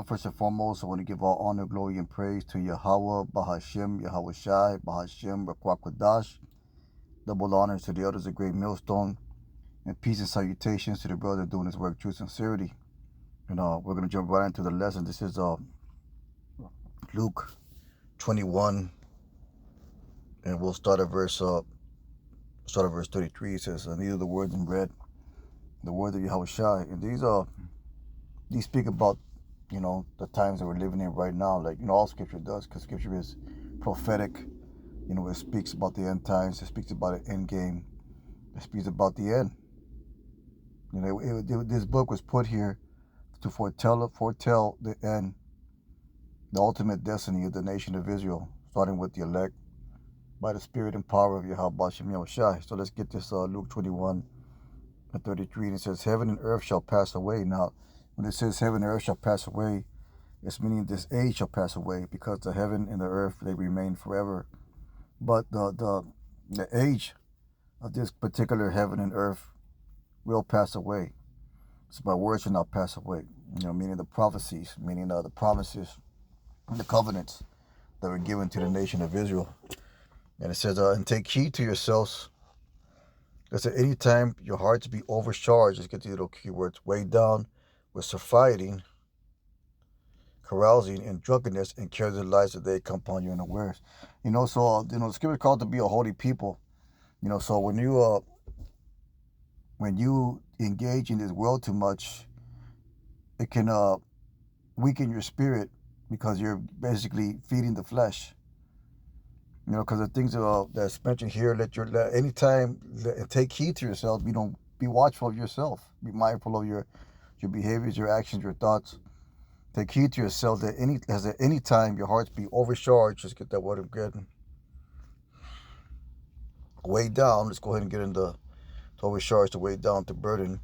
First and foremost, I want to give all honor, glory, and praise to Yahweh, Bahashim, Yahweh Shai, Bahashim, Rakwakadash. Double honors to the elders of Great Millstone, and peace and salutations to the brother doing his work, true sincerity. And we're going to jump right into the lesson. This is Luke 21, and we'll start at verse 33. It says, "These are the words in bread, the words of Yahweh Shai." And these speak about the times that we're living in right now, like all Scripture does, because Scripture is prophetic. It speaks about the end times. It speaks about the end game. It speaks about the end. This book was put here to foretell the end, the ultimate destiny of the nation of Israel, starting with the elect by the spirit and power of Yahweh Shem Yahushai. So let's get this Luke 21 and 33. And it says, "Heaven and earth shall pass away." Now, when it says heaven and earth shall pass away, it's meaning this age shall pass away, because the heaven and the earth, they remain forever. But the age of this particular heaven and earth will pass away. So my words shall not pass away. Meaning the prophecies, meaning the promises, the covenants that were given to the nation of Israel. And it says, "And take heed to yourselves, lest at any time your hearts be overcharged." Let's get the little keywords: weighed down with surfeiting, carousing, and drunkenness, and careless lives that they come upon you unawares. So the Scripture called to be a holy people. So when you engage in this world too much, it can weaken your spirit, because you're basically feeding the flesh. Because the things that's mentioned here, take heed to yourself. Be watchful of yourself. Be mindful of your behaviors, your actions, your thoughts. Take heed to yourself that at any time your hearts be overcharged. Let's get that word again. Weighed down. Let's go ahead and get into to overcharge, to weigh down, to burden,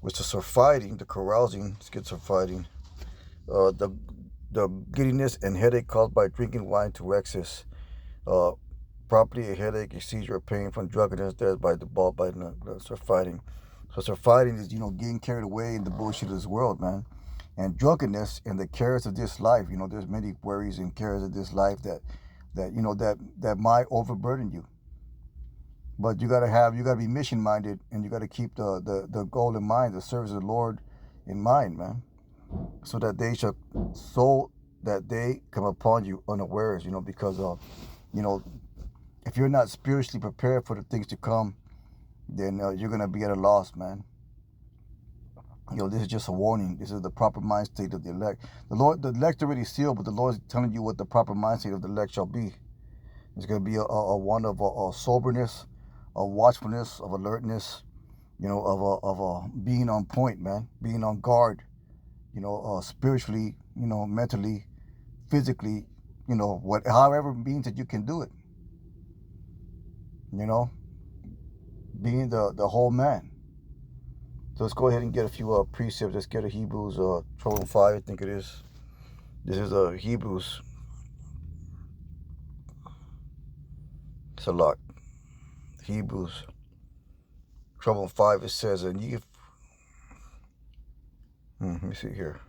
which is surfeiting, the carousing. Let's get surfeiting. The giddiness and headache caused by drinking wine to excess. Property, a headache, a seizure, or pain from drunkenness, that's by the surfeiting. So surfeiting is getting carried away in the bullshit of this world, man. And drunkenness and the cares of this life. There's many worries and cares of this life that might overburden you. But you gotta be mission minded, and you gotta keep the goal in mind, the service of the Lord in mind, man. So that they come upon you unawares, because if you're not spiritually prepared for the things to come, then you're gonna be at a loss, man. This is just a warning. This is the proper mind state of the elect. The elect already sealed, but the Lord is telling you what the proper mind state of the elect shall be. It's going to be a one of a soberness, of watchfulness, of alertness, of being on point, man, being on guard, spiritually, mentally, physically, however means that you can do it, being the whole man. So let's go ahead and get a few precepts. Let's get a Hebrews 12:5, I think it is. This is Hebrews. It's a lot. Hebrews 12:5, it says, "And ye..." Let me see here.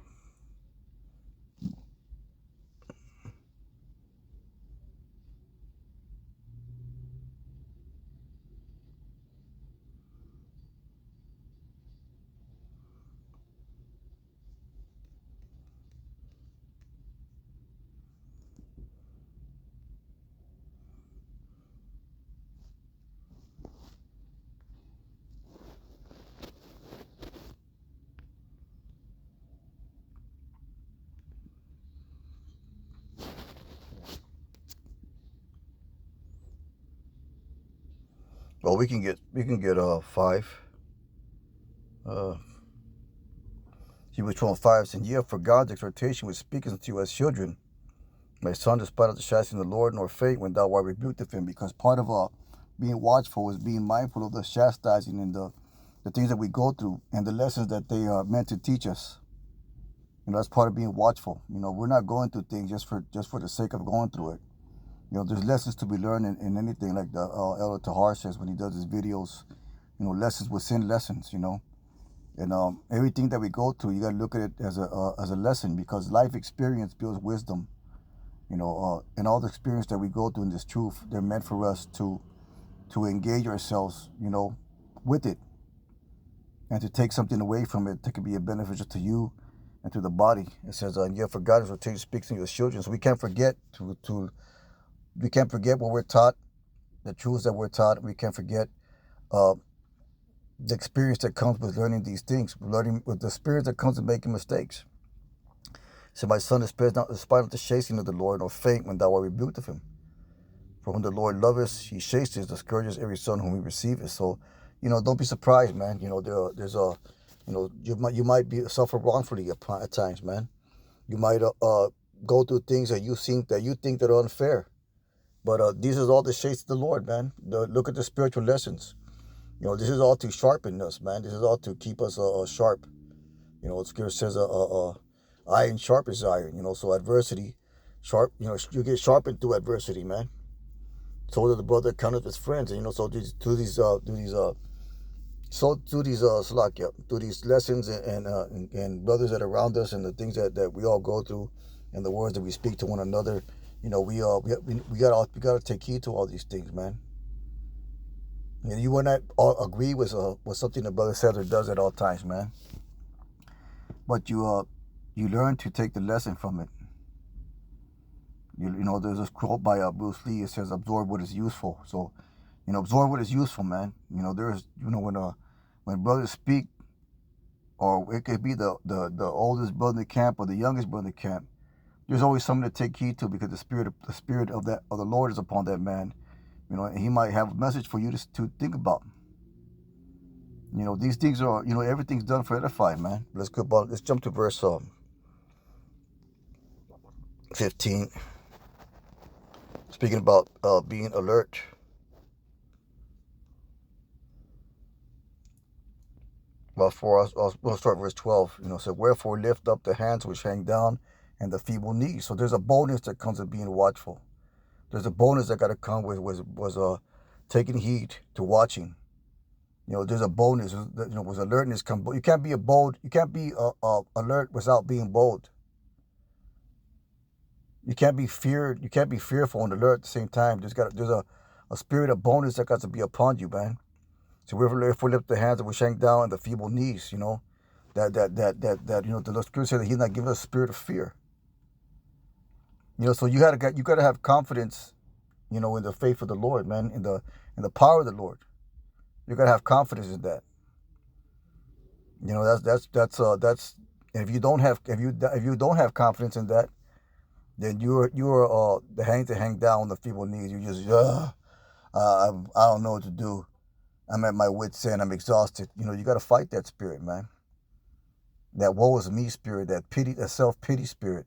Well, we can get 5. Hebrews 12:5 says, "Ye have forgotten the exhortation which speaketh unto you as children. My son, despite of the chastening of the Lord, nor faint when thou art rebuked of him." Because part of being watchful is being mindful of the chastising and the things that we go through, and the lessons that they are meant to teach us. That's part of being watchful. We're not going through things just for the sake of going through it. There's lessons to be learned in anything, like the Elder Tahar says when he does his videos. Lessons within lessons. And everything that we go through, you got to look at it as a lesson, because life experience builds wisdom. And all the experience that we go through in this truth, they're meant for us to engage ourselves, with it, and to take something away from it that could be beneficial to you and to the body. It says, "You have forgotten what teach speaks to your children." So we can't forget we can't forget what we're taught, the truths that we're taught. We can't forget uh, the experience that comes with learning these things, learning with the experience that comes with making mistakes. So my son, despise not the chasing of the Lord, nor faint when thou art rebuked of him. For whom the Lord loveth, he chastens, discourages every son whom he receiveth. So, don't be surprised, man. There's a, you might be suffer wrongfully at times, man. You might go through things that you think that are unfair. But these is all the shades of the Lord, man. Look at the spiritual lessons. This is all to sharpen us, man. This is all to keep us sharp. The scripture says, iron sharpens iron. So adversity, sharp. You get sharpened through adversity, man. So that the brother counteth his friends, and so through these Salakia, through these lessons and brothers that are around us, and the things that we all go through, and the words that we speak to one another, we gotta take heed to all these things, man. And you will not all agree with something the brother says or does at all times, man. But you learn to take the lesson from it. There's this quote by Bruce Lee. It says, "Absorb what is useful." So, absorb what is useful, man. There's when brothers speak, or it could be the oldest brother in the camp or the youngest brother in the camp. There's always something to take heed to, because the spirit of the Lord is upon that man. And he might have a message for you to think about. These things are, everything's done for edifying, man. Let's jump to verse 15. Speaking about being alert. Well, we'll start verse 12. So wherefore lift up the hands which hang down, and the feeble knees. So there's a boldness that comes with being watchful. There's a boldness that got to come with was taking heed to watching. There's a boldness. Was alertness come. You can't be alert without being bold. You can't be feared. You can't be fearful and alert at the same time. There's a spirit of boldness that got to be upon you, man. So if we lift the hands that we shank down, and the feeble knees, that the scripture says that He's not giving us a spirit of fear. So you gotta have confidence, in the faith of the Lord, man, in the power of the Lord. You gotta have confidence in that. That's and if you don't have confidence in that, then you're the hands that hang down, the feeble knees. You just I don't know what to do. I'm at my wit's end. I'm exhausted. You got to fight that spirit, man. That woe is me spirit, that self-pity spirit.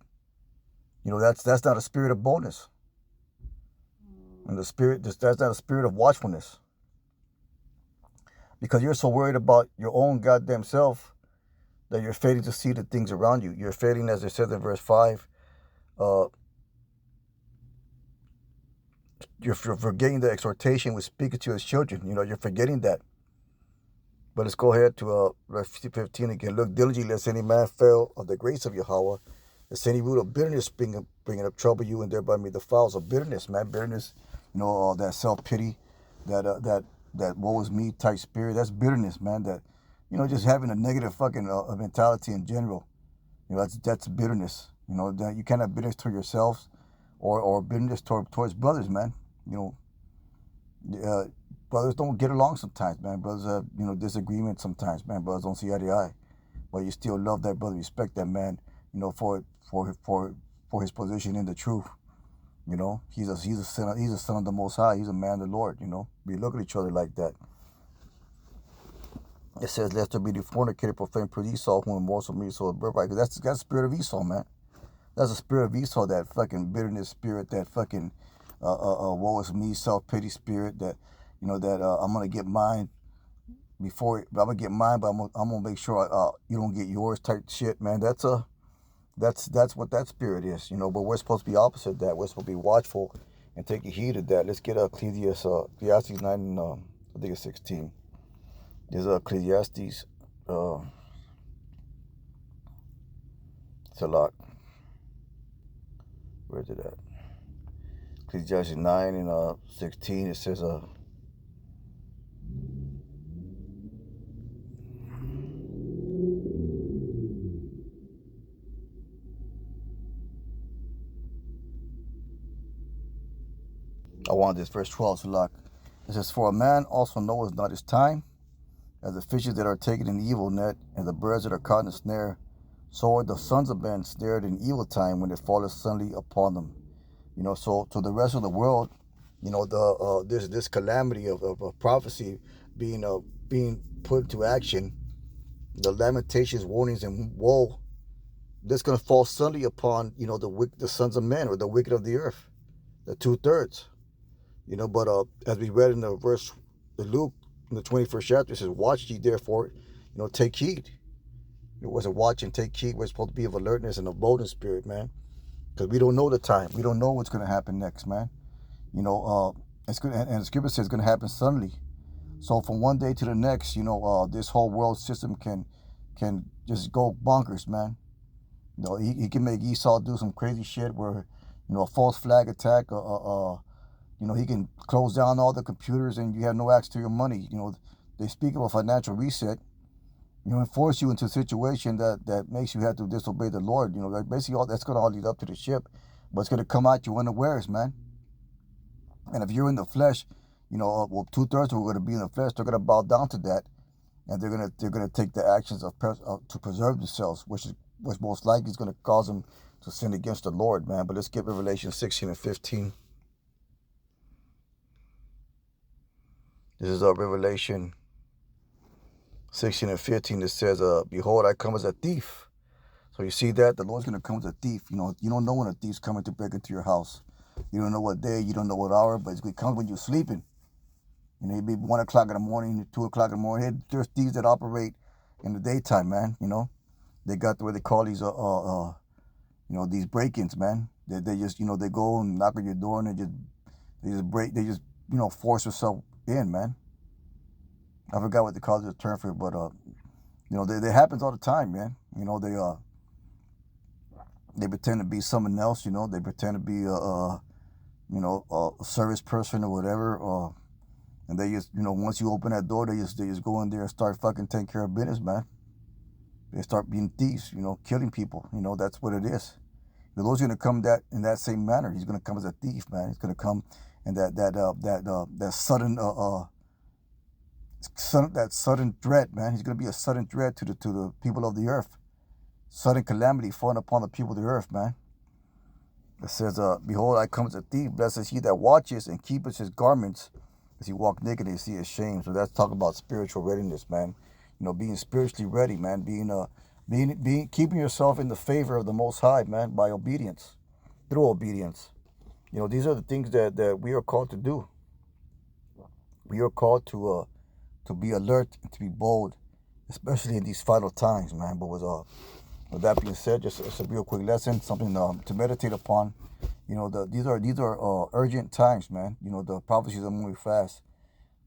That's not a spirit of boldness. And that's not a spirit of watchfulness. Because you're so worried about your own goddamn self that you're failing to see the things around you. You're failing, as it says in verse 5, you're forgetting the exhortation we speak to his children. You're forgetting that. But let's go ahead to verse 15 again. Look diligently lest any man fail of the grace of Yahweh, lest any root of bitterness bringing up trouble you, and thereby be the fowls of bitterness, man. Bitterness, that self-pity, that woe is me type spirit. That's bitterness, man. That, just having a negative fucking mentality in general. That's bitterness. That you can't have bitterness toward yourselves, or bitterness towards brothers, man. Brothers don't get along sometimes, man. Brothers have, disagreements sometimes, man. Brothers don't see eye to eye, but you still love that brother, respect that man, for his position in the truth. He's a son of the Most High. He's a man of the Lord. We look at each other like that. It says, "Lest there be the fornicator, profane, pretty Esau, whom morsel me so birthright." Because that's the spirit of Esau, man. That's the spirit of Esau, that fucking bitterness spirit, that fucking woe is me, self-pity spirit, that, that I'm going to get mine before, I'm going to get mine, but I'm going to make sure you don't get yours type shit, man. That's what that spirit is, but we're supposed to be opposite of that. We're supposed to be watchful and take heed of that. Let's get Ecclesiastes 9 and I think it's 16. There's Ecclesiastes Salak. Where is it at? Ecclesiastes 9 and 16. It says, I want this verse 12, Salak. It says, for a man also knoweth not his time, as the fishes that are taken in the evil net, and the birds that are caught in the snare, so are the sons of men snared in evil time when it falleth suddenly upon them. So to the rest of the world, there's this calamity of prophecy being put into action, the lamentations, warnings, and woe that's going to fall suddenly upon the sons of men, or the wicked of the earth, the 2/3. But as we read in the verse of Luke in the 21st chapter, it says, watch ye therefore, take heed. It was a watch and take heed. We're supposed to be of alertness and of boldness spirit, man, because we don't know the time. We don't know what's going to happen next, man. It's good, and the scripture says it's going to happen suddenly. So from one day to the next, this whole world system can just go bonkers, man. He can make Esau do some crazy shit where, a false flag attack, he can close down all the computers and you have no access to your money. They speak of a financial reset, and force you into a situation that makes you have to disobey the Lord. Basically all that's going to all lead up to the ship, but it's going to come at you unawares, man. And if you're in the flesh, 2/3 are going to be in the flesh. They're going to bow down to that, and they're going to take the actions to preserve themselves, which most likely is going to cause them to sin against the Lord, man. But let's get Revelation 16 and 15. This is Revelation 16 and 15. It says, behold, I come as a thief. So you see that? The Lord's going to come as a thief. You don't know when a thief's coming to break into your house. You don't know what day, you don't know what hour, but it comes when you're sleeping. It'd be 1 o'clock in the morning, 2 o'clock in the morning. There's thieves that operate in the daytime, man. They got what they call these, these break-ins, man. They just, they go and knock on your door and they just force themselves in, man. I forgot what they call the term for it, but they happens all the time, man. They pretend to be someone else, they pretend to be a service person or whatever, and they just, once you open that door, they just go in there and start fucking taking care of business, man. They start being thieves, killing people. That's what it is. The Lord's gonna come in that same manner. He's gonna come as a thief, man. He's gonna come in that sudden threat, man. He's gonna be a sudden threat to the people of the earth. Sudden calamity falling upon the people of the earth, man. It says, behold, I come as a thief. Blessed is he that watches and keepeth his garments, as he walk naked and see his shame. So that's talking about spiritual readiness, man. Being spiritually ready, man. Keeping yourself in the favor of the Most High, man, by obedience, through obedience. These are the things that we are called to do. We are called to be alert and to be bold, especially in these final times, man. But with that being said, just a real quick lesson, something to meditate upon. These are urgent times, man. The prophecies are moving fast.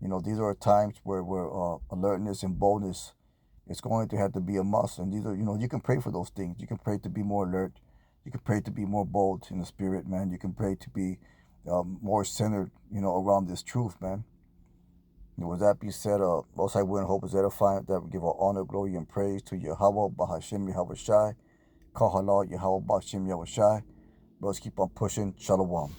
These are times where alertness and boldness is going to have to be a must. And these are, you can pray for those things. You can pray to be more alert. You can pray to be more bold in the spirit, man. You can pray to be more centered, around this truth, man. With that being said, most I will and hope is edifying, that we give our honor, glory, and praise to Yahweh, Bahashem, Yahweh Shai, Kahala, Yahweh, Bahashem, Yahweh Shai. Let's keep on pushing. Shalom.